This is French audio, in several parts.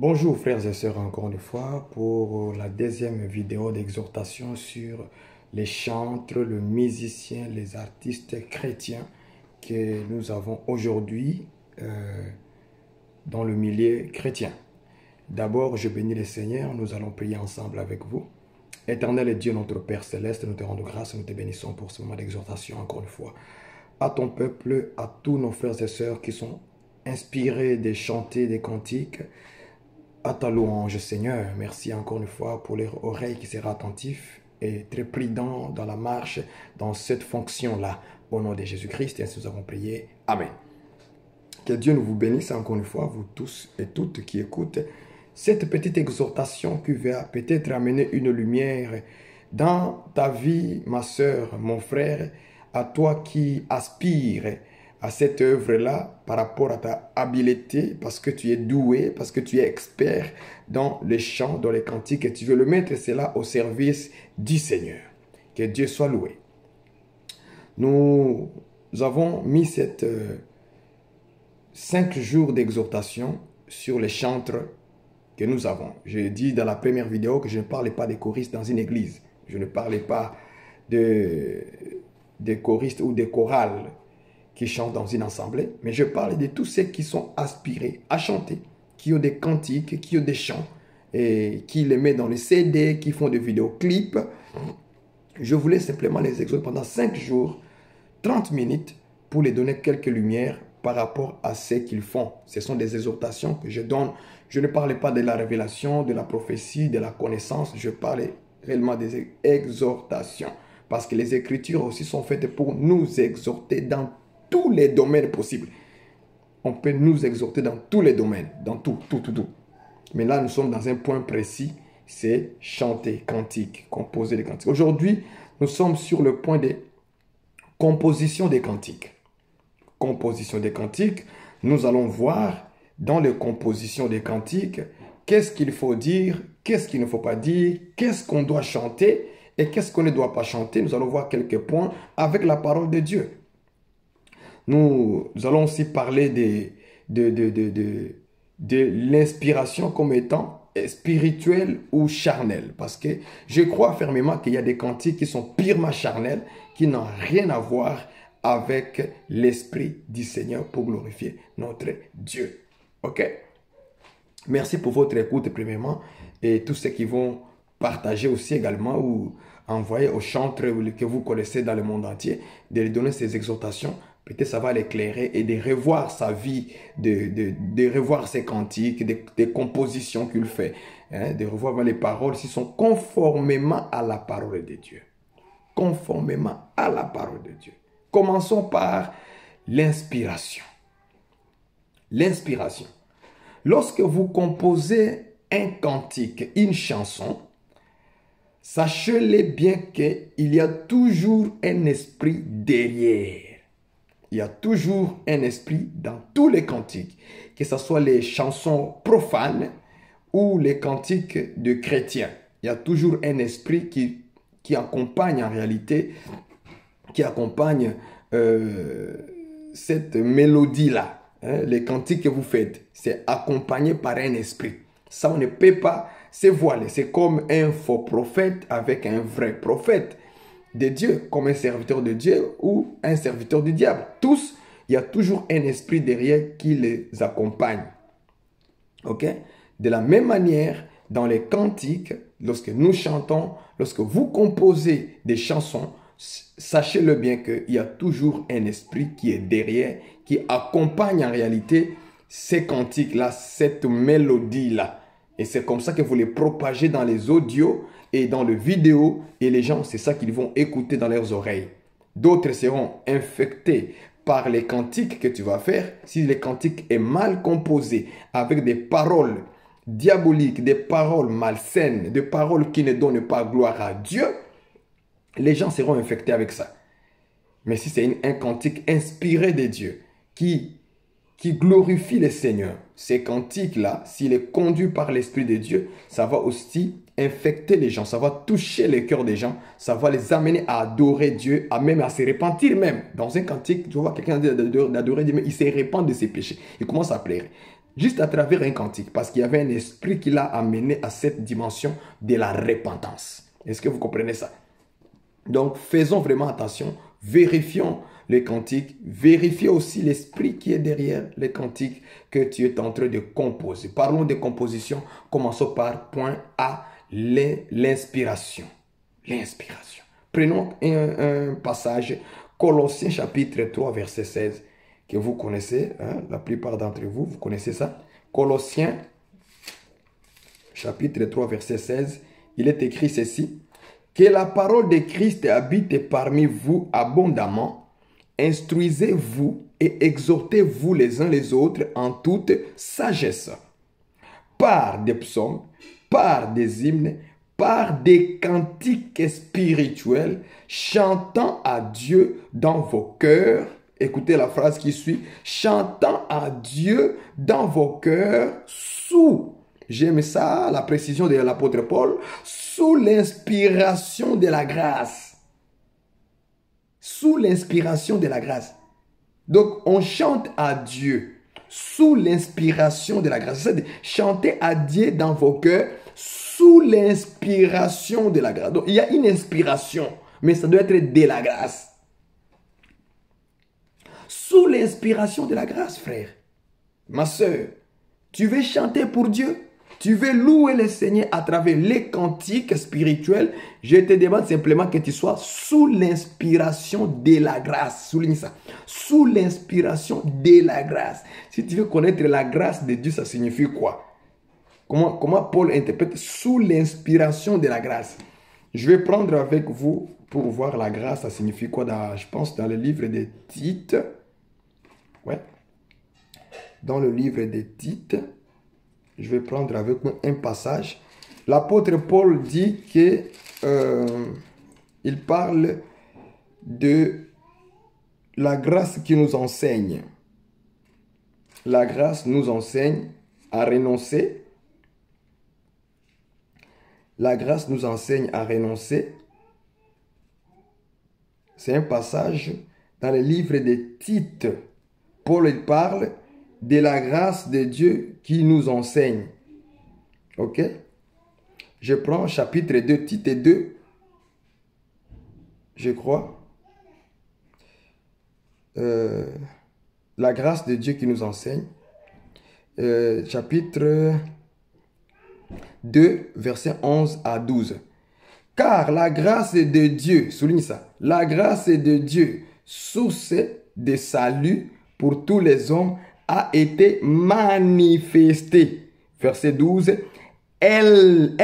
Bonjour frères et sœurs encore une fois pour la deuxième vidéo d'exhortation sur les chantres, le musicien, les artistes chrétiens que nous avons aujourd'hui dans le milieu chrétien. D'abord, je bénis le Seigneur, nous allons prier ensemble avec vous. Éternel Dieu, notre Père Céleste, nous te rendons grâce, nous te bénissons pour ce moment d'exhortation encore une fois. À ton peuple, à tous nos frères et sœurs qui sont inspirés de chanter des cantiques, à ta louange, Seigneur. Merci encore une fois pour les oreilles qui sera attentif et très prudent dans la marche, dans cette fonction-là. Au nom de Jésus-Christ, ainsi nous avons prié. Amen. Que Dieu nous vous bénisse encore une fois, vous tous et toutes qui écoutent cette petite exhortation qui va peut-être amener une lumière dans ta vie, ma soeur, mon frère, à toi qui aspires à cette œuvre-là par rapport à ta habileté, parce que tu es doué, parce que tu es expert dans les chants, dans les cantiques, et tu veux le mettre cela au service du Seigneur. Que Dieu soit loué. Nous avons mis cette 5 jours d'exhortation sur les chantres que nous avons. J'ai dit dans la première vidéo que je ne parlais pas des choristes dans une église. Je ne parlais pas des choristes ou des chorales qui chantent dans une assemblée, mais je parle de tous ceux qui sont aspirés à chanter, qui ont des cantiques, qui ont des chants, et qui les mettent dans les CD, qui font des vidéoclips. Je voulais simplement les exhorter pendant 5 jours, 30 minutes, pour les donner quelques lumières par rapport à ce qu'ils font. Ce sont des exhortations que je donne. Je ne parle pas de la révélation, de la prophétie, de la connaissance. Je parle réellement des exhortations. Parce que les Écritures aussi sont faites pour nous exhorter dans tous les domaines possibles. On peut nous exhorter dans tous les domaines, dans tout. Mais là, nous sommes dans un point précis, c'est chanter, cantique, composer des cantiques. Aujourd'hui, nous sommes sur le point de composition des cantiques. Composition des cantiques, nous allons voir dans les compositions des cantiques, qu'est-ce qu'il faut dire, qu'est-ce qu'il ne faut pas dire, qu'est-ce qu'on doit chanter et qu'est-ce qu'on ne doit pas chanter. Nous allons voir quelques points avec la parole de Dieu. Nous allons aussi parler de l'inspiration comme étant spirituelle ou charnelle. Parce que je crois fermement qu'il y a des cantiques qui sont purement charnels, qui n'ont rien à voir avec l'Esprit du Seigneur pour glorifier notre Dieu. Ok? Merci pour votre écoute premièrement et tous ceux qui vont partager aussi également ou envoyer aux chantres que vous connaissez dans le monde entier, de lui donner ces exhortations. Peut-être ça va l'éclairer et de revoir sa vie, de revoir ses cantiques, des compositions qu'il fait, hein, de revoir les paroles s'ils sont conformément à la parole de Dieu. Conformément à la parole de Dieu. Commençons par l'inspiration. L'inspiration. Lorsque vous composez un cantique, une chanson, sachez-le bien qu'il y a toujours un esprit derrière. Il y a toujours un esprit dans tous les cantiques, que ce soit les chansons profanes ou les cantiques de chrétiens. Il y a toujours un esprit qui accompagne en réalité, qui accompagne cette mélodie-là. Hein, les cantiques que vous faites, c'est accompagné par un esprit. Ça, on ne peut pas se voiler. C'est comme un faux prophète avec un vrai prophète de Dieu, comme un serviteur de Dieu ou un serviteur du diable. Tous, il y a toujours un esprit derrière qui les accompagne. Ok? De la même manière, dans les cantiques, lorsque nous chantons, lorsque vous composez des chansons, sachez-le bien qu'il y a toujours un esprit qui est derrière, qui accompagne en réalité ces cantiques-là, cette mélodie-là. Et c'est comme ça que vous les propagez dans les audios et dans les vidéos. Et les gens, c'est ça qu'ils vont écouter dans leurs oreilles. D'autres seront infectés par les cantiques que tu vas faire. Si les cantiques est mal composé, avec des paroles diaboliques, des paroles malsaines, des paroles qui ne donnent pas gloire à Dieu, les gens seront infectés avec ça. Mais si c'est un cantique inspiré de Dieu, qui glorifie le Seigneur, ces cantiques-là, s'il est conduit par l'Esprit de Dieu, ça va aussi infecter les gens, ça va toucher le cœur des gens, ça va les amener à adorer Dieu, même à se repentir même. Dans un cantique, tu vois quelqu'un d'adorer Dieu, mais il se repent de ses péchés. Il commence à pleurer. juste à travers un cantique, parce qu'il y avait un esprit qui l'a amené à cette dimension de la repentance. Est-ce que vous comprenez ça? Donc, faisons vraiment attention, vérifions les cantiques, vérifiez aussi l'esprit qui est derrière les cantiques que tu es en train de composer. Parlons de composition, commençons par point A, l'inspiration. L'inspiration. Prenons un passage, Colossiens chapitre 3, verset 16, que vous connaissez, hein, la plupart d'entre vous, vous connaissez ça. Colossiens chapitre 3, verset 16, il est écrit ceci. Que la parole de Christ habite parmi vous abondamment, instruisez-vous et exhortez-vous les uns les autres en toute sagesse, par des psaumes, par des hymnes, par des cantiques spirituels, chantant à Dieu dans vos cœurs. Écoutez la phrase qui suit, chantant à Dieu dans vos cœurs sous, j'aime ça, la précision de l'apôtre Paul, sous l'inspiration de la grâce. Sous l'inspiration de la grâce. Donc, on chante à Dieu sous l'inspiration de la grâce. C'est chanter à Dieu dans vos cœurs sous l'inspiration de la grâce. Donc, il y a une inspiration, mais ça doit être de la grâce. Sous l'inspiration de la grâce, frère. Ma soeur, tu veux chanter pour Dieu? Tu veux louer le Seigneur à travers les cantiques spirituels? Je te demande simplement que tu sois sous l'inspiration de la grâce. Souligne ça. Sous l'inspiration de la grâce. Si tu veux connaître la grâce de Dieu, ça signifie quoi? Comment Paul interprète sous l'inspiration de la grâce? Je vais prendre avec vous pour voir la grâce, ça signifie quoi je pense dans le livre des Tites. Ouais. Dans le livre des Tites. Je vais prendre avec moi un passage. L'apôtre Paul dit que il parle de la grâce qui nous enseigne. La grâce nous enseigne à renoncer. La grâce nous enseigne à renoncer. C'est un passage dans le livre des Tites. Paul il parle de la grâce de Dieu qui nous enseigne. Ok? Je prends chapitre 2, Tite 2. Je crois. La grâce de Dieu qui nous enseigne. Chapitre 2, versets 11 à 12. Car la grâce de Dieu, souligne ça, la grâce de Dieu, source de salut pour tous les hommes, a été manifestée. Verset 12. Elle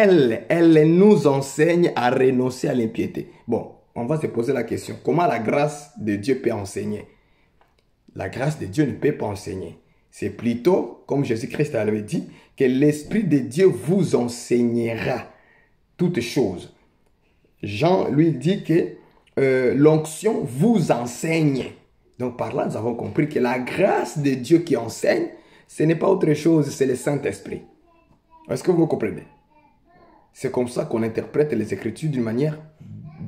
nous enseigne à renoncer à l'impiété. Bon, on va se poser la question. Comment la grâce de Dieu peut enseigner? La grâce de Dieu ne peut pas enseigner. C'est plutôt, comme Jésus-Christ avait dit, que l'Esprit de Dieu vous enseignera toutes choses. Jean lui dit que l'onction vous enseigne. Donc par là, nous avons compris que la grâce de Dieu qui enseigne, ce n'est pas autre chose, c'est le Saint-Esprit. Est-ce que vous comprenez? C'est comme ça qu'on interprète les Écritures d'une manière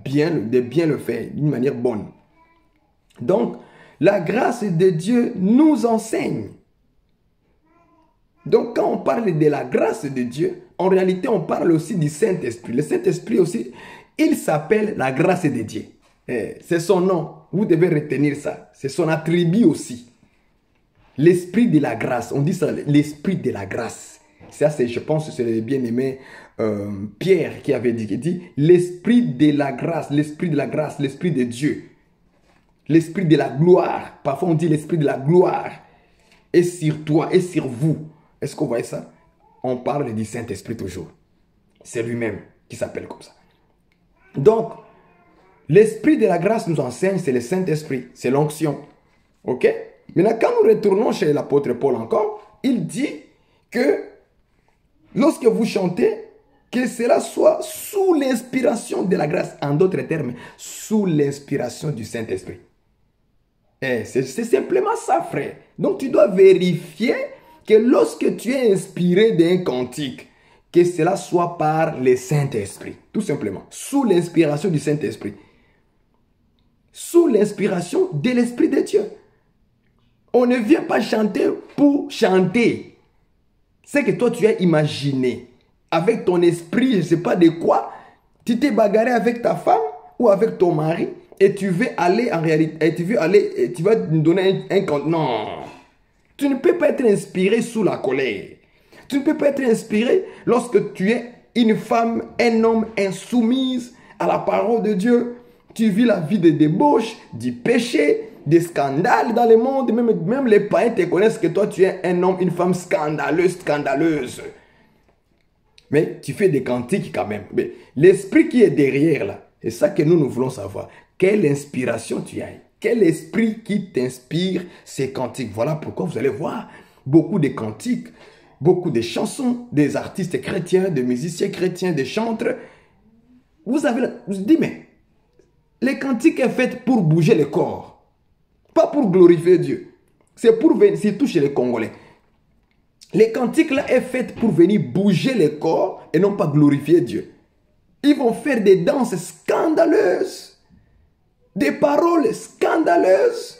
bien le faire, d'une manière bonne. Donc, la grâce de Dieu nous enseigne. Donc, quand on parle de la grâce de Dieu, en réalité, on parle aussi du Saint-Esprit. Le Saint-Esprit aussi, il s'appelle la grâce de Dieu. C'est son nom. Vous devez retenir ça. C'est son attribut aussi. L'esprit de la grâce. On dit ça, l'esprit de la grâce. Ça, je pense que c'est le bien-aimé Pierre qui avait dit l'esprit de la grâce, l'esprit de la grâce, l'esprit de Dieu. L'esprit de la gloire. Parfois, on dit l'esprit de la gloire. Et sur toi, et sur vous. Est-ce que vous voyez ça? On parle du Saint-Esprit toujours. C'est lui-même qui s'appelle comme ça. Donc, l'esprit de la grâce nous enseigne, c'est le Saint-Esprit, c'est l'onction. Ok? Maintenant, quand nous retournons chez l'apôtre Paul encore, il dit que lorsque vous chantez, que cela soit sous l'inspiration de la grâce. En d'autres termes, sous l'inspiration du Saint-Esprit. C'est simplement ça, frère. Donc, tu dois vérifier que lorsque tu es inspiré d'un cantique, que cela soit par le Saint-Esprit. Tout simplement. Sous l'inspiration du Saint-Esprit. Sous l'inspiration de l'Esprit de Dieu. On ne vient pas chanter pour chanter. C'est que toi, tu as imaginé avec ton esprit, je ne sais pas de quoi, tu t'es bagarré avec ta femme ou avec ton mari et tu veux aller en réalité, et tu vas nous donner un compte. Non, tu ne peux pas être inspiré sous la colère. Tu ne peux pas être inspiré lorsque tu es une femme, un homme insoumise à la parole de Dieu. Tu vis la vie de débauche, du péché, des scandales dans le monde. Même les païens te connaissent que toi, tu es un homme, une femme scandaleuse. Mais tu fais des cantiques quand même. Mais l'esprit qui est derrière là, c'est ça que nous voulons savoir. Quelle inspiration tu as? Quel esprit qui t'inspire ces cantiques? Voilà pourquoi vous allez voir beaucoup de cantiques, beaucoup de chansons, des artistes chrétiens, des musiciens chrétiens, des chantres. Vous dites, mais les cantiques sont faits pour bouger le corps, pas pour glorifier Dieu. C'est pour venir, surtout chez les Congolais. Les cantiques là sont faits pour venir bouger le corps et non pas glorifier Dieu. Ils vont faire des danses scandaleuses, des paroles scandaleuses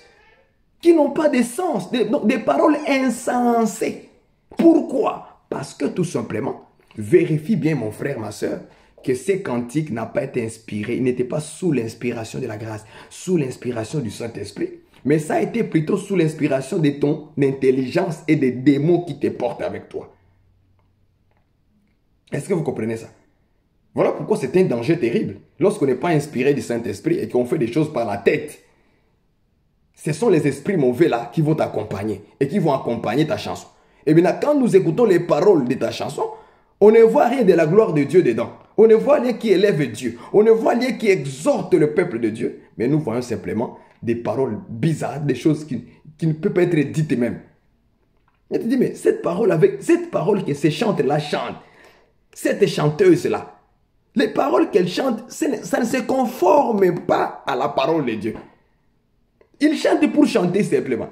qui n'ont pas de sens, des paroles insensées. Pourquoi? Parce que tout simplement, vérifie bien mon frère, ma soeur, que ces cantiques n'ont pas été inspirés, ils n'étaient pas sous l'inspiration de la grâce, sous l'inspiration du Saint-Esprit, mais ça a été plutôt sous l'inspiration de ton intelligence et des démons qui te portent avec toi. Est-ce que vous comprenez ça? Voilà pourquoi c'est un danger terrible. Lorsqu'on n'est pas inspiré du Saint-Esprit et qu'on fait des choses par la tête, ce sont les esprits mauvais là qui vont t'accompagner et qui vont accompagner ta chanson. Et bien quand nous écoutons les paroles de ta chanson, on ne voit rien de la gloire de Dieu dedans. On ne voit rien qui élève Dieu. On ne voit rien qui exhorte le peuple de Dieu. Mais nous voyons simplement des paroles bizarres, des choses qui ne peuvent pas être dites même. Et tu dis, mais cette parole que ces chantes-là chantent, cette chanteuse-là, les paroles qu'elle chante, ça ne se conforme pas à la parole de Dieu. Ils chantent pour chanter simplement.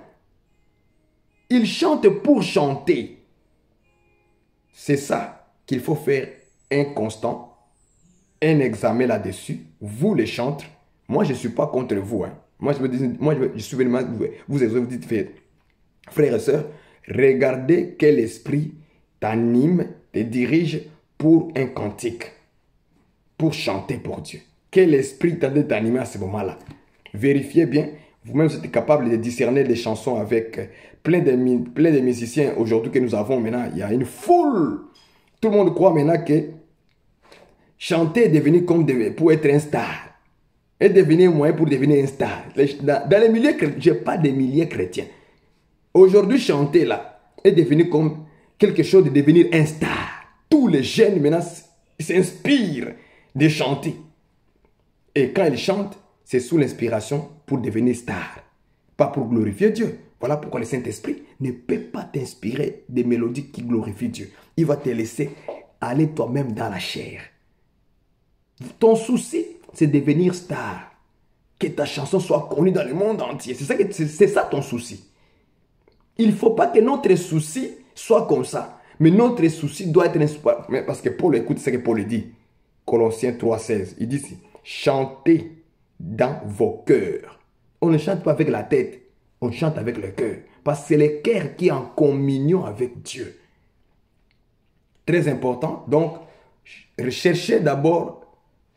Ils chantent pour chanter. C'est ça qu'il faut faire un constant, un examen là-dessus. Vous les chantres, moi je ne suis pas contre vous. Hein. Moi je suis vraiment, vous dites, frères et sœurs, regardez quel esprit t'anime, te dirige pour un cantique, pour chanter pour Dieu. Quel esprit t'anime à ce moment-là? Vérifiez bien. Vous-même, vous êtes capable de discerner des chansons avec plein de musiciens aujourd'hui que nous avons maintenant. Il y a une foule. Tout le monde croit maintenant que chanter est devenu comme pour être un star. Est devenu un moyen pour devenir un star. Dans les milieux chrétiens, je parle des milieux chrétiens. Aujourd'hui, chanter là est devenu comme quelque chose de devenir un star. Tous les jeunes maintenant s'inspirent de chanter. Et quand ils chantent, c'est sous l'inspiration pour devenir star, pas pour glorifier Dieu. Voilà pourquoi le Saint-Esprit ne peut pas t'inspirer des mélodies qui glorifient Dieu. Il va te laisser aller toi-même dans la chair. Ton souci, c'est devenir star. Que ta chanson soit connue dans le monde entier. C'est ça ton souci. Il ne faut pas que notre souci soit comme ça. Mais notre souci doit être... Parce que Paul, écoute ce que Paul dit. Colossiens 3,16. Il dit ici, chantez dans vos cœurs. On ne chante pas avec la tête, on chante avec le cœur. Parce que c'est le cœur qui est en communion avec Dieu. Très important. Donc, recherchez d'abord,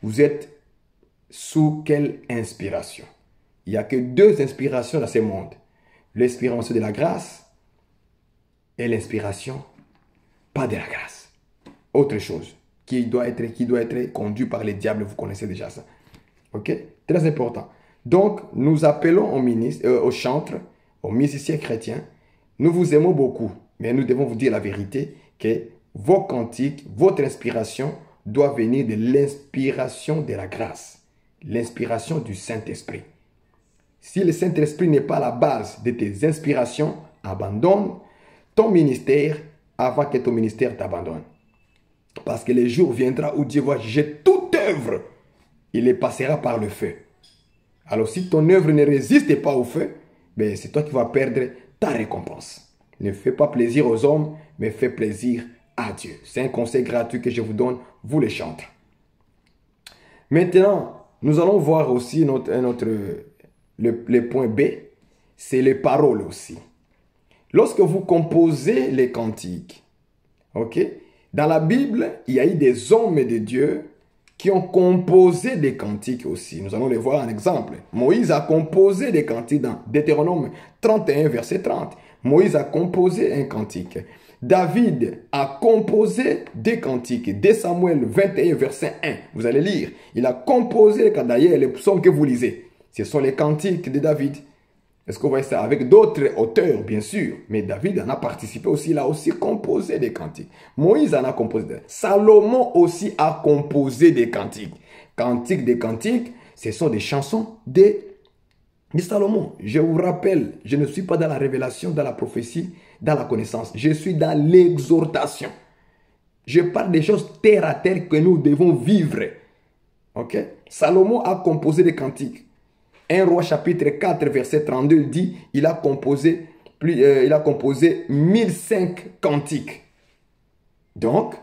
vous êtes sous quelle inspiration? Il n'y a que deux inspirations dans ce monde. L'inspiration de la grâce et l'inspiration pas de la grâce. Autre chose qui doit être conduit par les diables, vous connaissez déjà ça. Ok? Très important. Donc, nous appelons aux chantres, aux musiciens chrétiens. Nous vous aimons beaucoup, mais nous devons vous dire la vérité que vos cantiques, votre inspiration doit venir de l'inspiration de la grâce, l'inspiration du Saint-Esprit. Si le Saint-Esprit n'est pas la base de tes inspirations, abandonne ton ministère avant que ton ministère t'abandonne. Parce que le jour viendra où Dieu va juger toute œuvre. Il les passera par le feu. Alors si ton œuvre ne résiste pas au feu, ben c'est toi qui vas perdre ta récompense. Ne fais pas plaisir aux hommes, mais fais plaisir à Dieu. C'est un conseil gratuit que je vous donne, vous les chantres. Maintenant, nous allons voir aussi le point B, c'est les paroles aussi. Lorsque vous composez les cantiques, Ok? Dans la Bible, il y a eu des hommes de Dieu qui ont composé des cantiques aussi. Nous allons les voir en exemple. Moïse a composé des cantiques dans Deutéronome 31, verset 30. Moïse a composé un cantique. David a composé des cantiques. Dès Samuel 21, verset 1, vous allez lire. Il a composé, d'ailleurs, les psaumes que vous lisez. Ce sont les cantiques de David. Est-ce qu'on voit ça avec d'autres auteurs, bien sûr. Mais David en a participé aussi. Il a aussi composé des cantiques. Moïse en a composé. Salomon aussi a composé des cantiques. Cantiques des cantiques, ce sont des chansons de Salomon. Je vous rappelle, je ne suis pas dans la révélation, dans la prophétie, dans la connaissance. Je suis dans l'exhortation. Je parle des choses terre à terre que nous devons vivre. Ok? Salomon a composé des cantiques. 1 Roi chapitre 4 verset 32 dit, il a composé 1005 cantiques. Donc,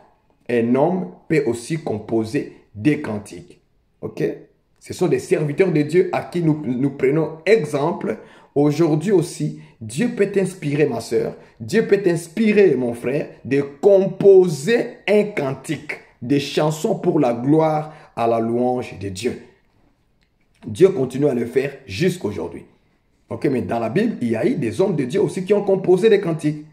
un homme peut aussi composer des cantiques. Ok? Ce sont des serviteurs de Dieu à qui nous prenons exemple. Aujourd'hui aussi, Dieu peut t'inspirer, ma soeur. Dieu peut t'inspirer, mon frère, de composer un cantique, des chansons pour la gloire à la louange de Dieu. Dieu continue à le faire jusqu'aujourd'hui. Ok, mais dans la Bible, il y a eu des hommes de Dieu aussi qui ont composé des cantiques.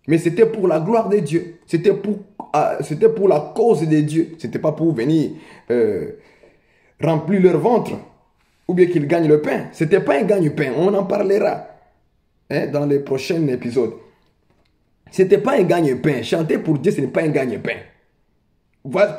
Mais c'était pour la gloire de Dieu. C'était pour la cause de Dieu. Ce n'était pas pour venir remplir leur ventre ou bien qu'ils gagnent le pain. Ce n'était pas un gagne-pain. On en parlera dans les prochains épisodes. Ce n'était pas un gagne-pain. Chanter pour Dieu, ce n'est pas un gagne-pain.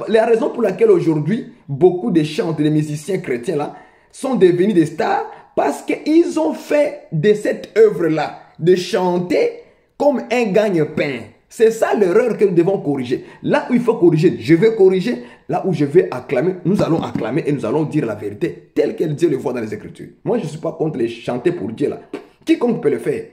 La raison pour laquelle aujourd'hui, beaucoup de chanteurs, de musiciens chrétiens là, sont devenus des stars, parce qu'ils ont fait de cette œuvre-là, de chanter comme un gagne-pain. C'est ça l'erreur que nous devons corriger. Là où il faut corriger, je vais corriger. Là où je vais acclamer, nous allons acclamer et nous allons dire la vérité telle que Dieu le voit dans les Écritures. Moi, je ne suis pas contre les chanter pour Dieu là. Quiconque peut le faire.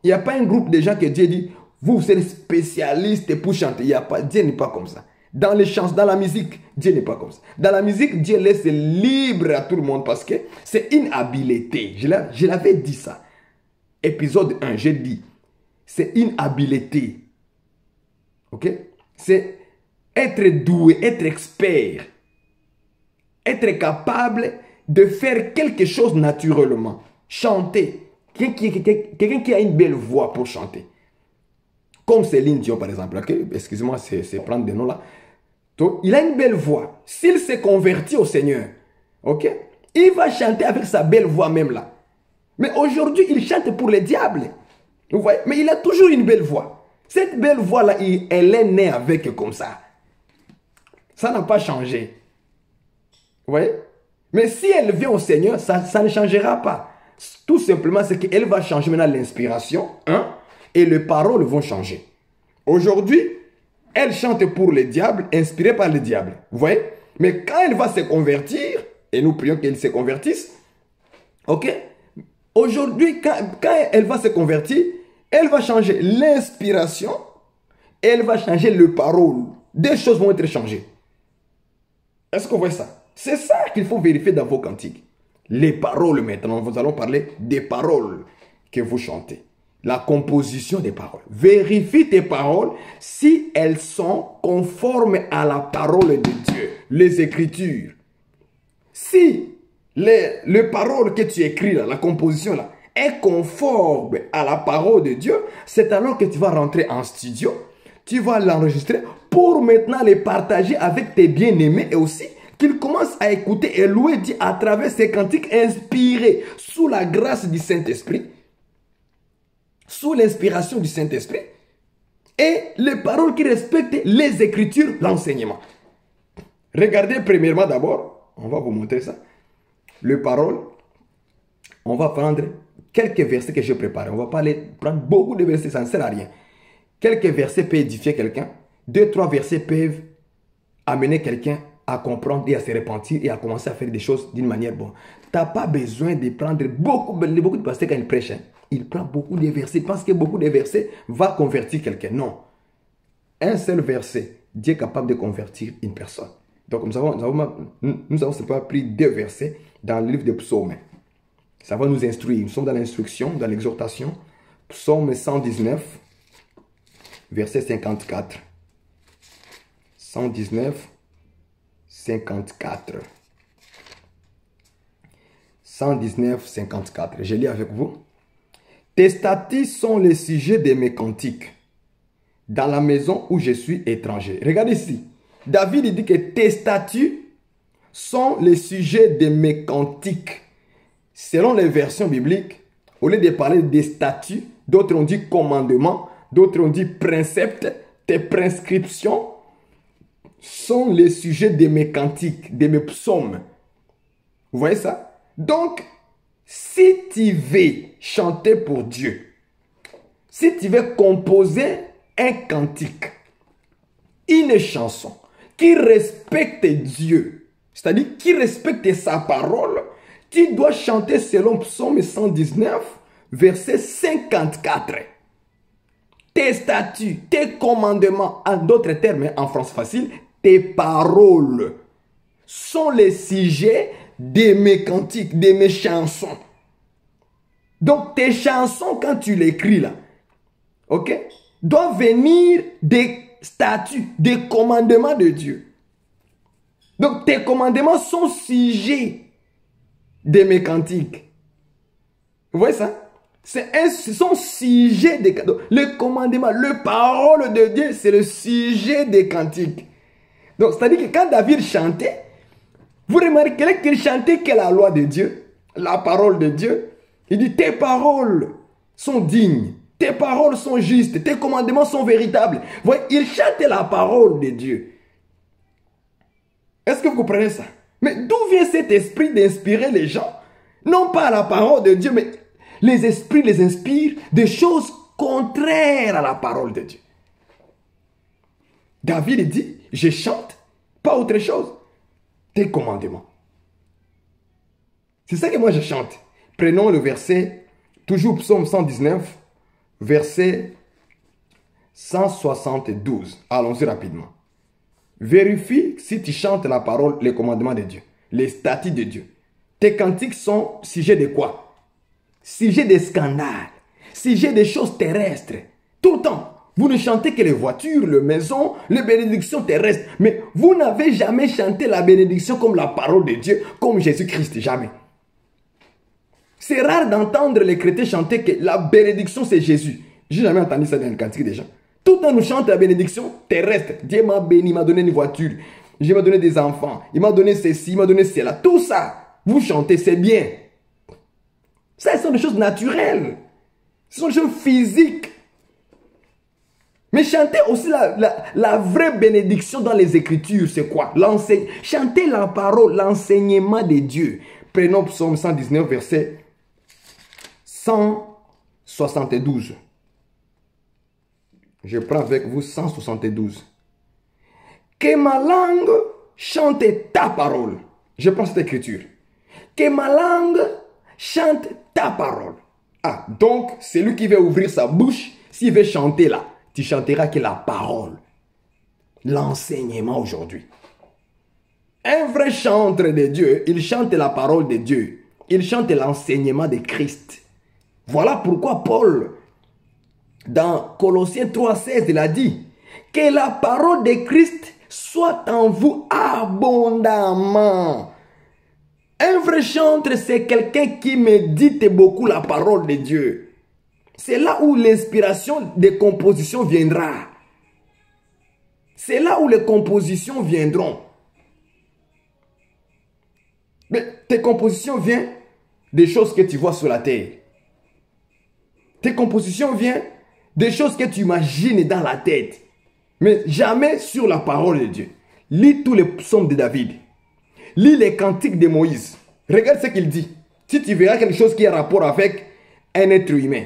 Il n'y a pas un groupe de gens que Dieu dit, vous êtes spécialistes pour chanter. Il y a pas, Dieu n'est pas comme ça. Dans les chants, dans la musique, Dieu n'est pas comme ça. Dans la musique, Dieu laisse libre à tout le monde parce que c'est une habileté. Je l'avais dit ça. Épisode 1, j'ai dit. C'est une habileté. Ok? C'est être doué, être expert. Être capable de faire quelque chose naturellement. Chanter. Quelqu'un qui a une belle voix pour chanter. Comme Céline Dion, par exemple. Okay? Excusez-moi, c'est prendre des noms là. Donc, il a une belle voix. S'il s'est converti au Seigneur, ok, il va chanter avec sa belle voix même là. Mais aujourd'hui, il chante pour le diable. Vous voyez? Mais il a toujours une belle voix. Cette belle voix là, elle est née avec comme ça. Ça n'a pas changé. Vous voyez? Mais si elle vient au Seigneur, ça ne changera pas. Tout simplement, c'est qu'elle va changer maintenant l'inspiration, et les paroles vont changer. Aujourd'hui, elle chante pour le diable, inspirée par le diable. Vous voyez? Mais quand elle va se convertir, et nous prions qu'elle se convertisse, ok? Aujourd'hui, quand elle va se convertir, elle va changer l'inspiration, et elle va changer les paroles. Des choses vont être changées. Est-ce qu'on voit ça? C'est ça qu'il faut vérifier dans vos cantiques. Les paroles maintenant, nous allons parler des paroles que vous chantez. La composition des paroles. Vérifie tes paroles si elles sont conformes à la parole de Dieu, les Écritures. Si les paroles que tu écris là, la composition là, est conforme à la parole de Dieu, c'est alors que tu vas rentrer en studio, tu vas l'enregistrer pour maintenant les partager avec tes bien-aimés et aussi qu'ils commencent à écouter et louer Dieu à travers ces cantiques inspirés sous la grâce du Saint-Esprit, sous l'inspiration du Saint-Esprit, et les paroles qui respectent les Écritures, l'enseignement. Regardez premièrement d'abord, on va vous montrer ça, les paroles. On va prendre quelques versets que j'ai préparés. On va pas prendre beaucoup de versets, ça ne sert à rien. Quelques versets peuvent édifier quelqu'un. 2-3 versets peuvent amener quelqu'un à comprendre et à se repentir et à commencer à faire des choses d'une manière bonne. Tu n'as pas besoin de prendre beaucoup de pasteurs quand il prêche. Il prend beaucoup de versets. Il pense que beaucoup de versets va convertir quelqu'un. Non. Un seul verset, Dieu est capable de convertir une personne. Donc nous avons simplement pris 2 versets dans le livre de Psaumes. Ça va nous instruire. Nous sommes dans l'instruction, dans l'exhortation. Psaume 119. verset 54. 119, 54. 119, 54. Je lis avec vous. Tes statuts sont les sujets de mes cantiques dans la maison où je suis étranger. Regardez ici. David il dit que tes statuts sont les sujets de mes cantiques. Selon les versions bibliques, au lieu de parler des statuts, d'autres ont dit commandements, d'autres ont dit préceptes, tes prescriptions sont les sujets de mes cantiques, de mes psaumes. Vous voyez ça? Donc, si tu veux chanter pour Dieu, si tu veux composer un cantique, une chanson qui respecte Dieu, c'est-à-dire qui respecte sa parole, tu dois chanter selon Psaume 119, verset 54. Tes statuts, tes commandements, en d'autres termes, en France facile, tes paroles sont les sujets de mes cantiques, de mes chansons. Donc, tes chansons, quand tu l'écris là, ok, doivent venir des statuts, des commandements de Dieu. Donc, tes commandements sont sujets de mes cantiques. Vous voyez ça? Ce sont sujets des cantiques. Le commandement, le parole de Dieu, c'est le sujet des cantiques. Donc, c'est-à-dire que quand David chantait, vous remarquerez qu'il chantait que la loi de Dieu, la parole de Dieu. Il dit, tes paroles sont dignes, tes paroles sont justes, tes commandements sont véritables. Vous voyez, il chantait la parole de Dieu. Est-ce que vous comprenez ça? Mais d'où vient cet esprit d'inspirer les gens? Non pas la parole de Dieu, mais les esprits les inspirent des choses contraires à la parole de Dieu. David dit, je chante, pas autre chose, tes commandements. C'est ça que moi je chante. Prenons le verset, toujours Psaume 119, verset 172. Allons-y rapidement. Vérifie si tu chantes la parole, les commandements de Dieu, les statuts de Dieu. Tes cantiques sont sujets de quoi? Sujets de scandales, sujets de choses terrestres. Tout le temps. Vous ne chantez que les voitures, les maisons, les bénédictions terrestres. Mais vous n'avez jamais chanté la bénédiction comme la parole de Dieu, comme Jésus-Christ. Jamais. C'est rare d'entendre les chrétiens chanter que la bénédiction c'est Jésus. J'ai jamais entendu ça dans le cantique des gens. Tout le temps nous chante la bénédiction terrestre. Dieu m'a béni, il m'a donné une voiture. Dieu m'a donné des enfants. Il m'a donné ceci, il m'a donné cela. Tout ça, vous chantez, c'est bien. Ça, ce sont des choses naturelles. Ce sont des choses physiques. Mais chanter aussi la vraie bénédiction dans les Écritures, c'est quoi? Chanter la parole, l'enseignement de Dieu. Prenons Psaume 119, verset 172. Je prends avec vous 172. Que ma langue chante ta parole. Je prends cette écriture. Que ma langue chante ta parole. Ah, donc, celui qui veut ouvrir sa bouche, s'il veut chanter là, tu chanteras que la parole. L'enseignement aujourd'hui. Un vrai chanteur de Dieu, il chante la parole de Dieu. Il chante l'enseignement de Christ. Voilà pourquoi Paul, dans Colossiens 3,16, il a dit que la parole de Christ soit en vous abondamment. Un vrai chanteur, c'est quelqu'un qui médite beaucoup la parole de Dieu. C'est là où l'inspiration des compositions viendra. C'est là où les compositions viendront. Mais tes compositions viennent des choses que tu vois sur la terre. Tes compositions viennent des choses que tu imagines dans la tête. Mais jamais sur la parole de Dieu. Lis tous les psaumes de David. Lis les cantiques de Moïse. Regarde ce qu'il dit. Si tu verras quelque chose qui a rapport avec un être humain.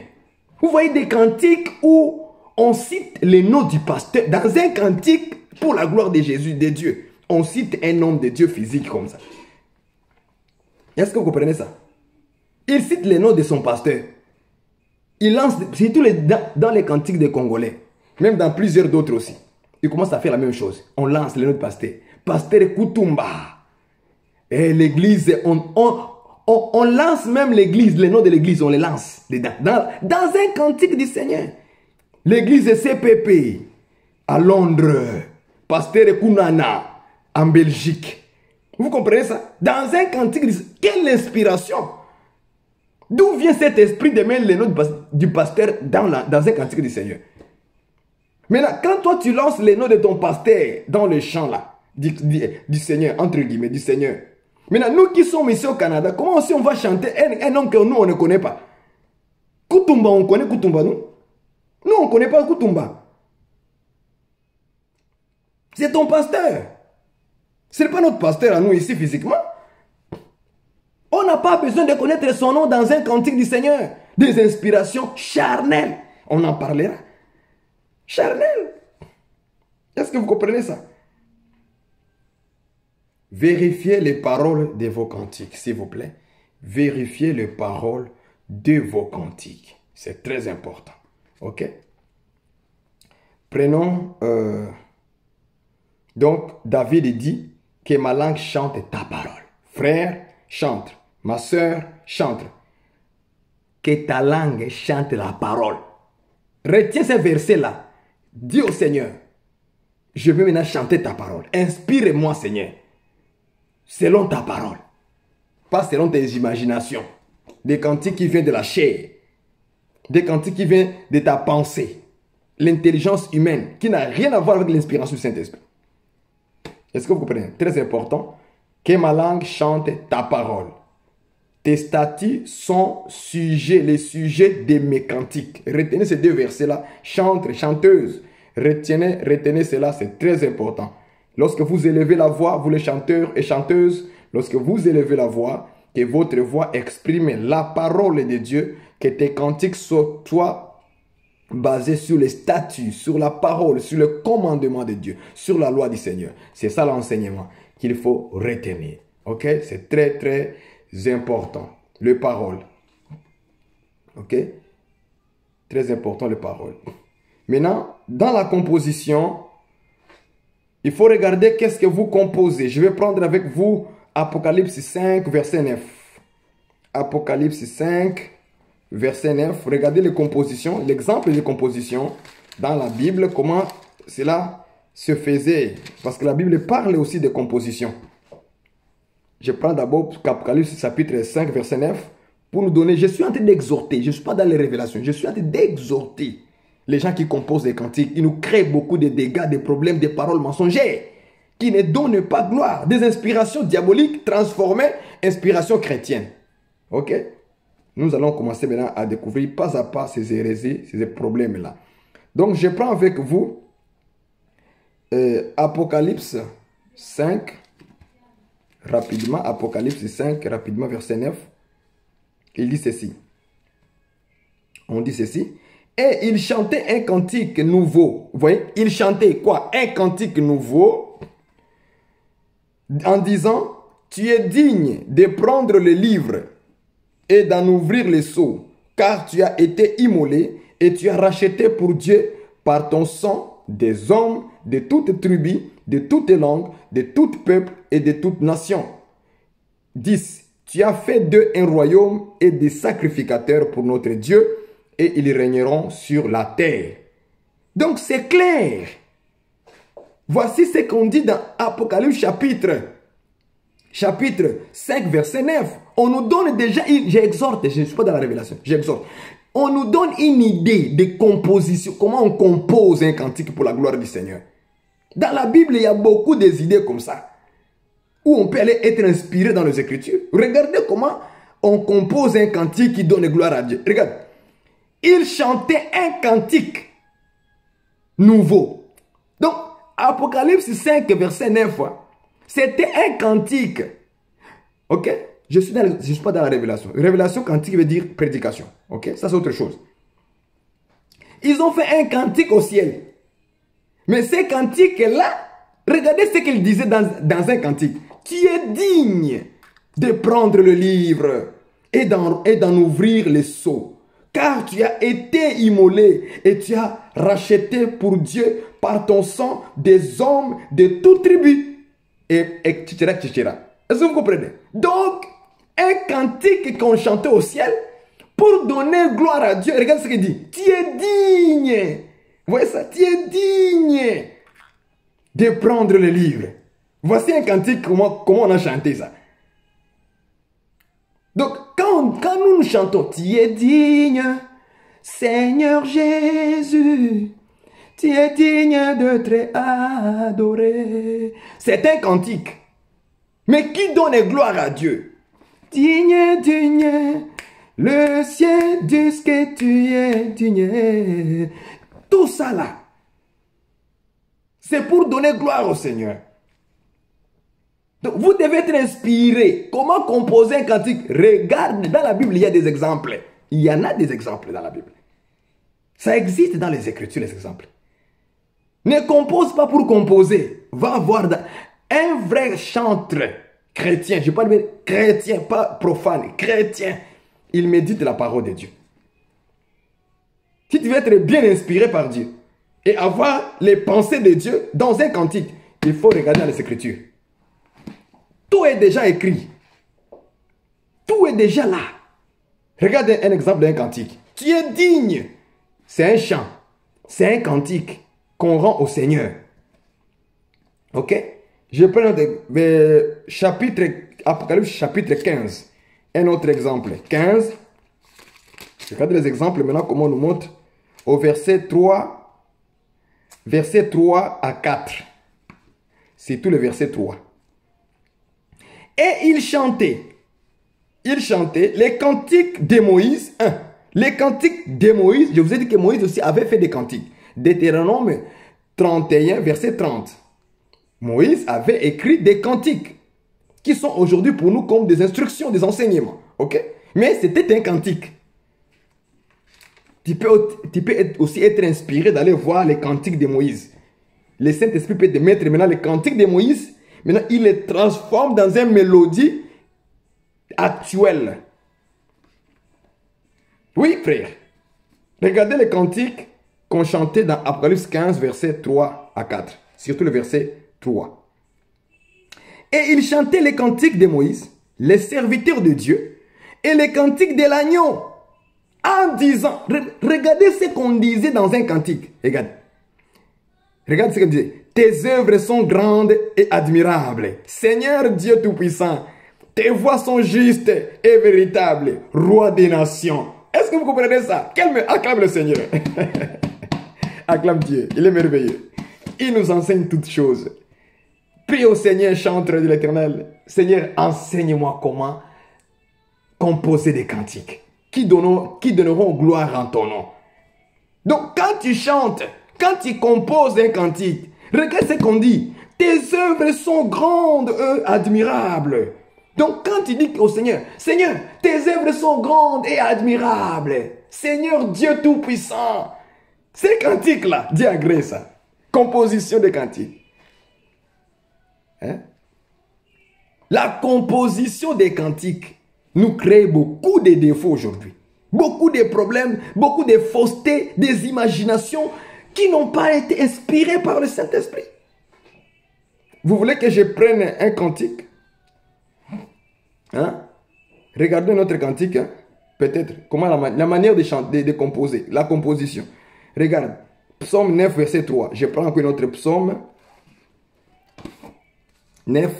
Vous voyez des cantiques où on cite les noms du pasteur. Dans un cantique pour la gloire de Jésus, de Dieu. On cite un nom de Dieu physique comme ça. Est-ce que vous comprenez ça? Il cite les noms de son pasteur. Il lance, surtout dans les cantiques des Congolais, même dans plusieurs d'autres aussi. Il commence à faire la même chose. On lance les noms de pasteur. Pasteur Koutoumba. Et l'église, on lance même l'église, les noms de l'église, on les lance dedans. Dans un cantique du Seigneur. l'église CPP à Londres, pasteur Kunana en Belgique. Vous comprenez ça? Dans un cantique, quelle inspiration! D'où vient cet esprit de mettre les noms du pasteur dans un cantique du Seigneur? Maintenant, quand toi tu lances les noms de ton pasteur dans le chant là, du Seigneur, entre guillemets, du Seigneur. Maintenant, nous qui sommes ici au Canada, comment aussi on va chanter un nom que nous on ne connaît pas? Kutumba, on connaît Kutumba, nous? Nous, on ne connaît pas Kutumba. C'est ton pasteur. Ce n'est pas notre pasteur à nous ici physiquement. On n'a pas besoin de connaître son nom dans un cantique du Seigneur. Des inspirations charnelles. On en parlera. Charnelles. Est-ce que vous comprenez ça? Vérifiez les paroles de vos cantiques, s'il vous plaît. Vérifiez les paroles de vos cantiques. C'est très important. Ok? Prenons... donc, David dit que ma langue chante ta parole. Frère, chante. Ma soeur, chante. Que ta langue chante la parole. Retiens ce verset-là. Dis au Seigneur, je veux maintenant chanter ta parole. Inspire-moi, Seigneur, selon ta parole. Pas selon tes imaginations. Des cantiques qui viennent de la chair. Des cantiques qui viennent de ta pensée. L'intelligence humaine qui n'a rien à voir avec l'inspiration du Saint-Esprit. Est-ce que vous comprenez? Très important. Que ma langue chante ta parole. Tes statuts sont les sujets de mes cantiques. Retenez ces deux versets-là. Chantre, chanteuse. Retenez cela, c'est très important. Lorsque vous élevez la voix, vous les chanteurs et chanteuses, lorsque vous élevez la voix, que votre voix exprime la parole de Dieu, que tes cantiques soient basés sur les statuts, sur la parole, sur le commandement de Dieu, sur la loi du Seigneur. C'est ça l'enseignement qu'il faut retenir. Ok? C'est très, très important. Les paroles. Ok? Très important, les paroles. Maintenant, dans la composition, il faut regarder qu'est-ce que vous composez. Je vais prendre avec vous Apocalypse 5, verset 9. Apocalypse 5, verset 9. Regardez les compositions, l'exemple de composition dans la Bible, comment cela se faisait. Parce que la Bible parle aussi de composition. Je prends d'abord Apocalypse chapitre 5, verset 9, pour nous donner, je suis en train d'exhorter, je ne suis pas dans les révélations, je suis en train d'exhorter les gens qui composent des cantiques. Ils nous créent beaucoup de dégâts, des problèmes, des paroles mensongères, qui ne donnent pas gloire, des inspirations diaboliques transformées en inspirations chrétiennes. Ok? Nous allons commencer maintenant à découvrir pas à pas ces hérésies, ces problèmes-là. Donc, je prends avec vous Apocalypse 5, rapidement, Apocalypse 5, rapidement, verset 9. Il dit ceci. On dit ceci. Et il chantait un cantique nouveau. Vous voyez, il chantait quoi? Un cantique nouveau. En disant, tu es digne de prendre le livre et d'en ouvrir les sceaux, car tu as été immolé et tu as racheté pour Dieu par ton sang des hommes de toutes tribus, de toutes langues, de tout peuple et de toute nation. 10. Tu as fait d'eux un royaume et des sacrificateurs pour notre Dieu, et ils régneront sur la terre. Donc c'est clair. Voici ce qu'on dit dans Apocalypse chapitre 5, verset 9. On nous donne déjà, j'exhorte, je ne suis pas dans la révélation, j'exhorte. On nous donne une idée de composition, comment on compose un cantique pour la gloire du Seigneur. Dans la Bible, il y a beaucoup d'idées comme ça, où on peut aller être inspiré dans les Écritures. Regardez comment on compose un cantique qui donne gloire à Dieu. Regarde, il chantait un cantique nouveau. Donc, Apocalypse 5, verset 9, c'était un cantique. Ok? Je ne suis pas dans la révélation. Révélation cantique veut dire prédication. Ok? Ça, c'est autre chose. Ils ont fait un cantique au ciel. Mais ces cantiques-là, regardez ce qu'ils disaient dans un cantique. Tu es digne de prendre le livre et d'en ouvrir les sceaux. Car tu as été immolé et tu as racheté pour Dieu par ton sang des hommes de toute tribu. Et etc. Est-ce que vous comprenez? Donc, un cantique qu'on chantait au ciel pour donner gloire à Dieu. Regarde ce qu'il dit. Tu es digne Vous voyez ça? Tu es digne de prendre le livre. Voici un cantique, comment on a chanté ça. Donc, quand nous chantons, tu es digne, Seigneur Jésus, tu es digne d'être adoré. C'est un cantique. Mais qui donne gloire à Dieu? Digne, digne, le ciel dit que tu es digne. Tout ça là, c'est pour donner gloire au Seigneur. Donc, vous devez être inspiré. Comment composer un cantique? Regarde, dans la Bible, il y a des exemples. Il y en a des exemples dans la Bible. Ça existe dans les Écritures, les exemples. Ne compose pas pour composer. Va voir un vrai chanteur chrétien. Je parle de chrétien, pas profane. Chrétien. Il médite la parole de Dieu. Si tu veux être bien inspiré par Dieu et avoir les pensées de Dieu dans un cantique, il faut regarder dans les Écritures. Tout est déjà écrit. Tout est déjà là. Regarde un exemple d'un cantique. Tu es digne. C'est un chant. C'est un cantique qu'on rend au Seigneur. Ok? Je prends Apocalypse chapitre 15. Un autre exemple. 15. Regardez les exemples maintenant, comment on nous montre. Au verset 3. Verset 3 à 4. C'est tout le verset 3. Et il chantait les cantiques de Moïse. Les cantiques de Moïse, je vous ai dit que Moïse aussi avait fait des cantiques. Deutéronome 31, verset 30. Moïse avait écrit des cantiques qui sont aujourd'hui pour nous comme des instructions, des enseignements. Ok? Mais c'était un cantique. Tu peux aussi être inspiré d'aller voir les cantiques de Moïse. Le Saint-Esprit peut te mettre maintenant les cantiques de Moïse. Maintenant, il les transforme dans une mélodie actuelle. Oui, frère. Regardez les cantiques qu'on chantait dans Apocalypse 15, verset 3 à 4. Surtout le verset 3. Et il chantait les cantiques de Moïse, les serviteurs de Dieu, et les cantiques de l'agneau. En disant, regardez ce qu'on disait dans un cantique. Regarde. Regarde ce qu'on disait. Tes œuvres sont grandes et admirables. Seigneur Dieu Tout-Puissant, tes voies sont justes et véritables. Roi des nations. Est-ce que vous comprenez ça? Acclame le Seigneur. Acclame Dieu. Il est merveilleux. Il nous enseigne toutes choses. Prie au Seigneur, chanteur de l'Éternel. Seigneur, enseigne-moi comment composer des cantiques qui donneront gloire en ton nom. Donc, quand tu chantes, quand tu composes un cantique, regarde ce qu'on dit. Tes œuvres sont grandes et admirables. Donc, quand tu dis au Seigneur, Seigneur, tes œuvres sont grandes et admirables. Seigneur Dieu Tout-Puissant. Ces cantiques-là, Dieu agrée ça. Composition de cantiques. Hein? La composition des cantiques nous crée beaucoup de défauts aujourd'hui. Beaucoup de problèmes, beaucoup de faussetés, des imaginations qui n'ont pas été inspirées par le Saint-Esprit. Vous voulez que je prenne un cantique? Hein? Regardez notre cantique. Hein? Peut-être. Comment la manière de chanter, de composer. La composition. Regarde. Psaume 9, verset 3. Je prends encore notre psaume 9,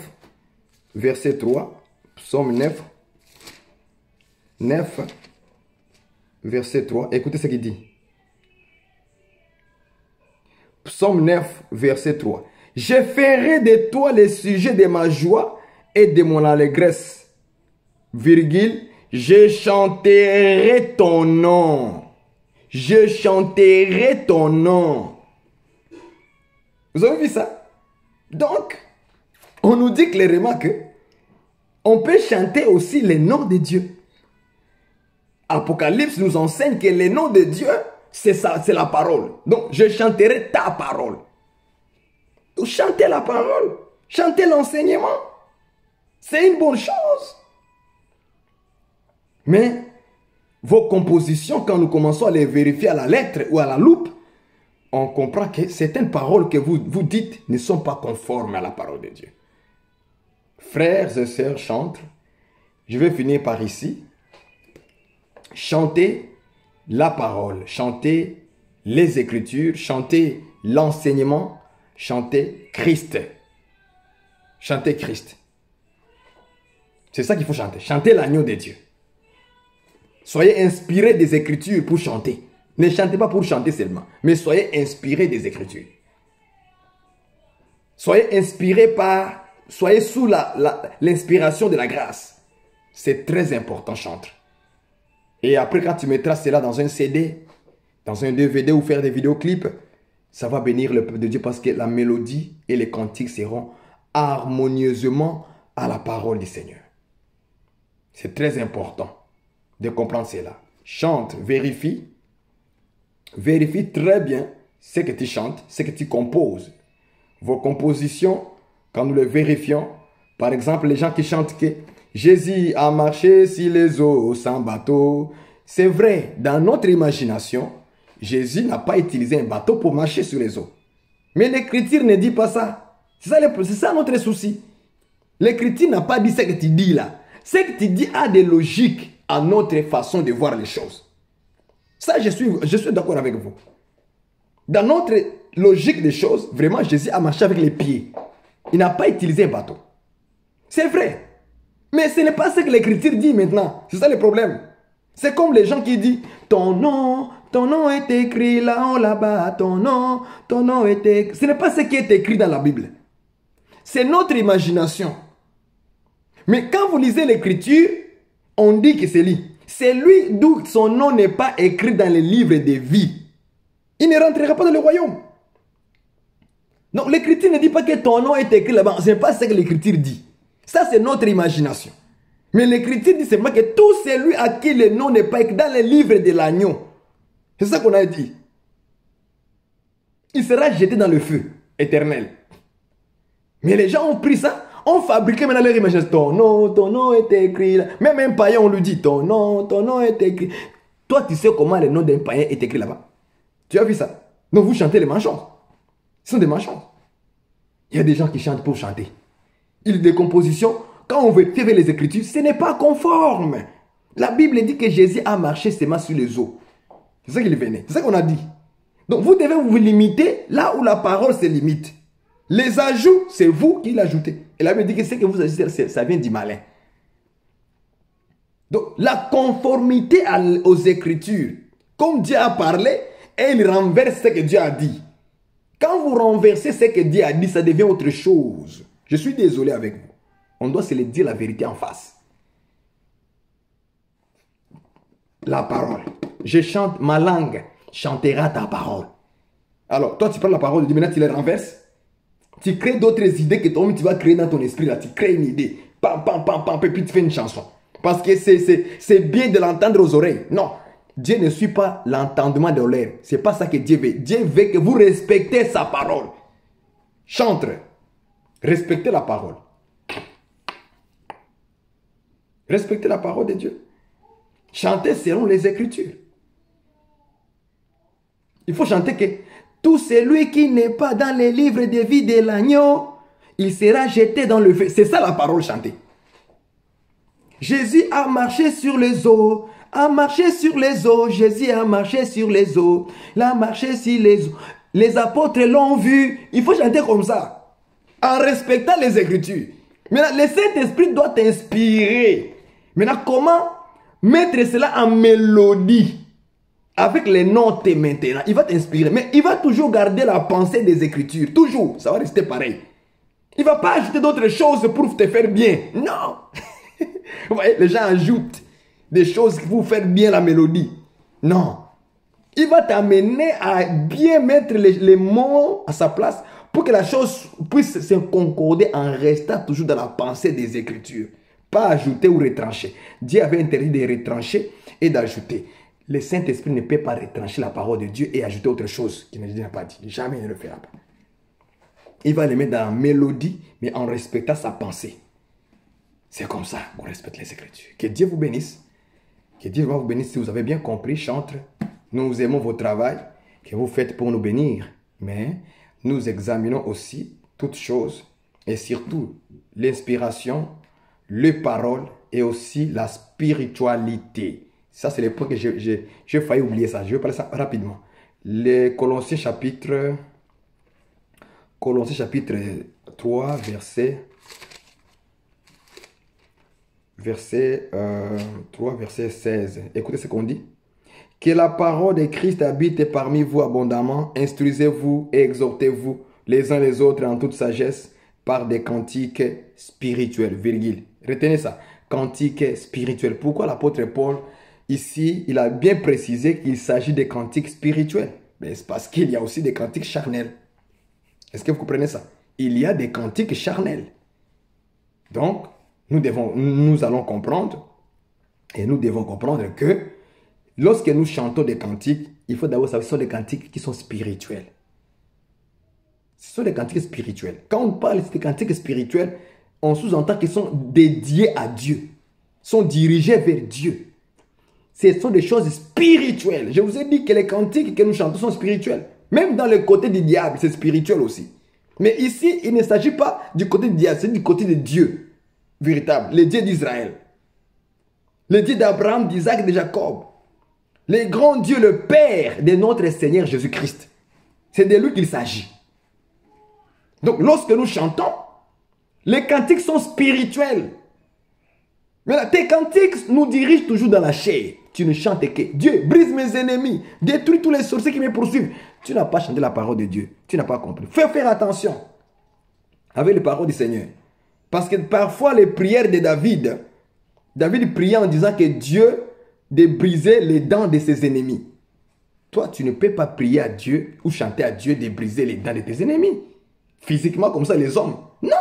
verset 3. Psaume 9. 9, verset 3. Écoutez ce qu'il dit. Psaume 9, verset 3. Je ferai de toi le sujet de ma joie et de mon allégresse. Virgule. Je chanterai ton nom. Je chanterai ton nom. Vous avez vu ça? Donc, on nous dit clairement que on peut chanter aussi les noms de Dieu. Apocalypse nous enseigne que les noms de Dieu, c'est ça, c'est la parole. Donc, je chanterai ta parole. Donc, chanter la parole, chanter l'enseignement, c'est une bonne chose. Mais vos compositions, quand nous commençons à les vérifier à la lettre ou à la loupe, on comprend que certaines paroles que vous dites ne sont pas conformes à la parole de Dieu. Frères et sœurs, chantent. Je vais finir par ici. Chantez la parole, chantez les Écritures, chanter l'enseignement, chanter Christ. Chanter Christ. C'est ça qu'il faut chanter. Chanter l'agneau de Dieu. Soyez inspirés des Écritures pour chanter. Ne chantez pas pour chanter seulement, mais soyez inspirés des Écritures. Soyez inspirés par, soyez sous l'inspiration de la grâce. C'est très important, chanter. Et après, quand tu mettras cela dans un CD, dans un DVD ou faire des vidéoclips, ça va bénir le peuple de Dieu parce que la mélodie et les cantiques seront harmonieusement à la parole du Seigneur. C'est très important de comprendre cela. Chante, vérifie. Vérifie très bien ce que tu chantes, ce que tu composes. Vos compositions, quand nous les vérifions, par exemple, les gens qui chantent que Jésus a marché sur les eaux sans bateau. C'est vrai, dans notre imagination, Jésus n'a pas utilisé un bateau pour marcher sur les eaux. Mais l'Écriture ne dit pas ça. C'est ça notre souci. L'Écriture n'a pas dit ce que tu dis là. Ce que tu dis a des logiques à notre façon de voir les choses. Ça, je suis d'accord avec vous. Dans notre logique des choses, vraiment, Jésus a marché avec les pieds. Il n'a pas utilisé un bateau. C'est vrai. Mais ce n'est pas ce que l'Écriture dit maintenant. C'est ça le problème. C'est comme les gens qui disent, ton nom est écrit là-haut, là-bas, ton nom est écrit. Ce n'est pas ce qui est écrit dans la Bible. C'est notre imagination. Mais quand vous lisez l'Écriture, on dit que c'est lui. C'est lui d'où son nom n'est pas écrit dans les livres de vie. Il ne rentrera pas dans le royaume. Donc l'Écriture ne dit pas que ton nom est écrit là-bas. Ce n'est pas ce que l'Écriture dit. Ça, c'est notre imagination. Mais l'Écriture dit seulement que tout celui à qui le nom n'est pas écrit dans les livres de l'agneau. C'est ça qu'on a dit. Il sera jeté dans le feu éternel. Mais les gens ont pris ça, ont fabriqué maintenant leur imagination. Ton nom est écrit là. Même un païen, on lui dit ton nom est écrit. Toi, tu sais comment le nom d'un païen est écrit là-bas. Tu as vu ça? Donc vous chantez les mensonges. Ce sont des mensonges. Il y a des gens qui chantent pour chanter. Il y a des compositions, quand on veut faire les Écritures, ce n'est pas conforme. La Bible dit que Jésus a marché seulement sur les eaux. C'est ça qu'il venait. C'est ça qu'on a dit. Donc vous devez vous limiter là où la parole se limite. Les ajouts, c'est vous qui l'ajoutez. Et la Bible dit que ce que vous ajoutez, ça vient du malin. Donc la conformité aux Écritures, comme Dieu a parlé, et il renverse ce que Dieu a dit. Quand vous renversez ce que Dieu a dit, ça devient autre chose. Je suis désolé avec vous. On doit se le dire la vérité en face. La parole. Je chante, ma langue chantera ta parole. Alors, toi, tu prends la parole de Dieu, maintenant tu la renverses. Tu crées d'autres idées que toi-même tu vas créer dans ton esprit. Là. Tu crées une idée. Pam, pam, pam, pam, et puis tu fais une chanson. Parce que c'est bien de l'entendre aux oreilles. Non. Dieu ne suit pas l'entendement de l'air. Ce n'est pas ça que Dieu veut. Dieu veut que vous respectez sa parole. Chantre. Respectez la parole. Respectez la parole de Dieu. Chantez selon les Écritures. Il faut chanter que tout celui qui n'est pas dans les livres de vie de l'agneau, il sera jeté dans le feu. C'est ça la parole chantée. Jésus a marché sur les eaux. A marché sur les eaux. Jésus a marché sur les eaux. Il a marché sur les eaux. Les apôtres l'ont vu. Il faut chanter comme ça. En respectant les Écritures. Maintenant, le Saint-Esprit doit t'inspirer. Maintenant, comment mettre cela en mélodie avec les notes maintenant? Il va t'inspirer. Mais il va toujours garder la pensée des Écritures. Toujours. Ça va rester pareil. Il ne va pas ajouter d'autres choses pour te faire bien. Non. Vous voyez, les gens ajoutent des choses pour vous faire bien la mélodie. Non. Il va t'amener à bien mettre les mots à sa place pour que la chose puisse se concorder en restant toujours dans la pensée des Écritures. Pas ajouter ou retrancher. Dieu avait interdit de retrancher et d'ajouter. Le Saint-Esprit ne peut pas retrancher la parole de Dieu et ajouter autre chose qu'il n'a pas dit. Jamais il ne le fera pas. Il va le mettre dans la mélodie, mais en respectant sa pensée. C'est comme ça qu'on respecte les Écritures. Que Dieu vous bénisse. Que Dieu vous bénisse si vous avez bien compris, chantre. Nous aimons votre travail que vous faites pour nous bénir. Mais nous examinons aussi toutes choses et surtout l'inspiration, les paroles et aussi la spiritualité. Ça, c'est le point que j'ai failli oublier ça. Je vais parler ça rapidement. Les Colossiens chapitre 3, verset 16. Écoutez ce qu'on dit. Que la parole de Christ habite parmi vous abondamment. Instruisez-vous et exhortez-vous les uns les autres en toute sagesse par des cantiques spirituels. Virgule. Retenez ça. Cantiques spirituels. Pourquoi l'apôtre Paul, ici, il a bien précisé qu'il s'agit de cantiques spirituels? Mais c'est parce qu'il y a aussi des cantiques charnels. Est-ce que vous comprenez ça? Il y a des cantiques charnels. Donc, nous allons comprendre et nous devons comprendre que lorsque nous chantons des cantiques, il faut d'abord savoir que ce sont des cantiques qui sont spirituels. Ce sont des cantiques spirituels. Quand on parle de cantiques spirituels, on sous-entend qu'ils sont dédiés à Dieu, sont dirigés vers Dieu. Ce sont des choses spirituelles. Je vous ai dit que les cantiques que nous chantons sont spirituels. Même dans le côté du diable, c'est spirituel aussi. Mais ici, il ne s'agit pas du côté du diable, c'est du côté de Dieu véritable, le Dieu d'Israël. Le Dieu d'Abraham, d'Isaac et de Jacob. Le grand Dieu, le Père de notre Seigneur Jésus-Christ. C'est de lui qu'il s'agit. Donc, lorsque nous chantons, les cantiques sont spirituels. Mais là, tes cantiques nous dirigent toujours dans la chair. Tu ne chantes que Dieu brise mes ennemis, détruit tous les sorciers qui me poursuivent. Tu n'as pas chanté la parole de Dieu. Tu n'as pas compris. Fais faire attention avec les paroles du Seigneur. Parce que parfois, les prières de David priait en disant que Dieu de briser les dents de ses ennemis. Toi, tu ne peux pas prier à Dieu ou chanter à Dieu de briser les dents de tes ennemis. Physiquement, comme ça, les hommes. Non.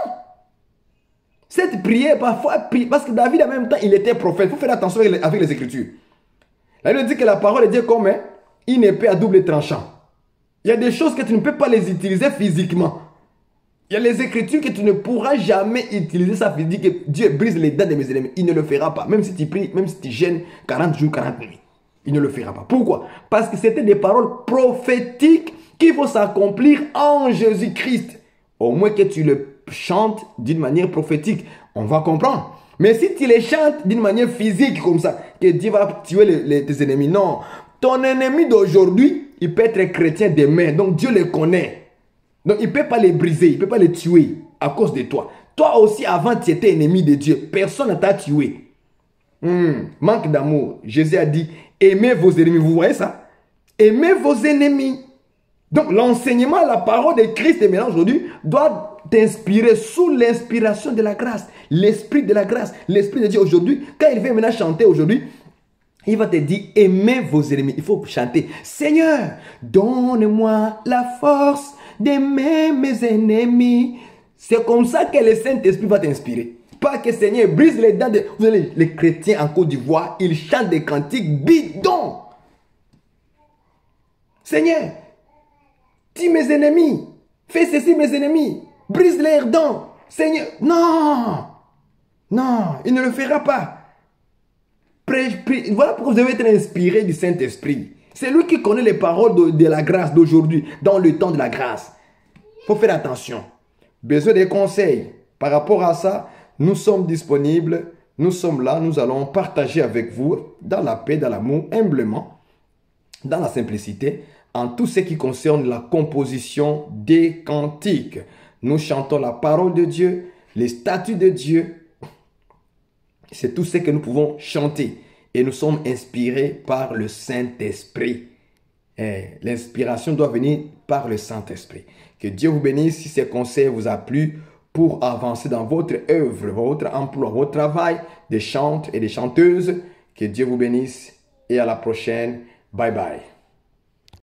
Cette prière, parfois, parce que David, en même temps, il était prophète. Il faut faire attention avec les Écritures. Là, il dit que la parole de Dieu comme une épée à double tranchant. Il y a des choses que tu ne peux pas les utiliser physiquement. Il y a les Écritures que tu ne pourras jamais utiliser ça physique. Que Dieu brise les dents de mes ennemis. Il ne le fera pas. Même si tu pries, même si tu gênes 40 jours, 40 nuits. Il ne le fera pas. Pourquoi? Parce que c'était des paroles prophétiques qui vont s'accomplir en Jésus-Christ. Au moins que tu le chantes d'une manière prophétique, on va comprendre. Mais si tu les chantes d'une manière physique comme ça, que Dieu va tuer tes ennemis, non. Ton ennemi d'aujourd'hui, il peut être chrétien demain, donc Dieu le connaît. Donc il ne peut pas les briser, il ne peut pas les tuer à cause de toi. Toi aussi, avant, tu étais ennemi de Dieu. Personne ne t'a tué. Manque d'amour. Jésus a dit, aimez vos ennemis. Vous voyez ça? Aimez vos ennemis. Donc l'enseignement, la parole de Christ maintenant aujourd'hui doit t'inspirer sous l'inspiration de la grâce. L'esprit de la grâce. L'esprit de Dieu aujourd'hui, quand il vient maintenant chanter aujourd'hui, il va te dire, aimez vos ennemis. Il faut chanter, Seigneur, donne-moi la force d'aimer mes ennemis. C'est comme ça que le Saint-Esprit va t'inspirer. Pas que Seigneur brise les dents de... Vous savez, les chrétiens en Côte d'Ivoire, ils chantent des cantiques bidons. Seigneur, tue mes ennemis. Fais ceci mes ennemis. Brise leurs dents. Seigneur, non. Non, il ne le fera pas. Voilà pourquoi vous devez être inspiré du Saint-Esprit. C'est lui qui connaît les paroles de la grâce d'aujourd'hui, dans le temps de la grâce. Il faut faire attention. Besoin des conseils. Par rapport à ça, nous sommes disponibles. Nous sommes là. Nous allons partager avec vous dans la paix, dans l'amour, humblement, dans la simplicité, en tout ce qui concerne la composition des cantiques. Nous chantons la parole de Dieu, les statuts de Dieu. C'est tout ce que nous pouvons chanter. Et nous sommes inspirés par le Saint-Esprit. L'inspiration doit venir par le Saint-Esprit. Que Dieu vous bénisse si ces conseils vous a plu pour avancer dans votre œuvre, votre emploi, votre travail de chantes et de chanteuses. Que Dieu vous bénisse et à la prochaine. Bye bye.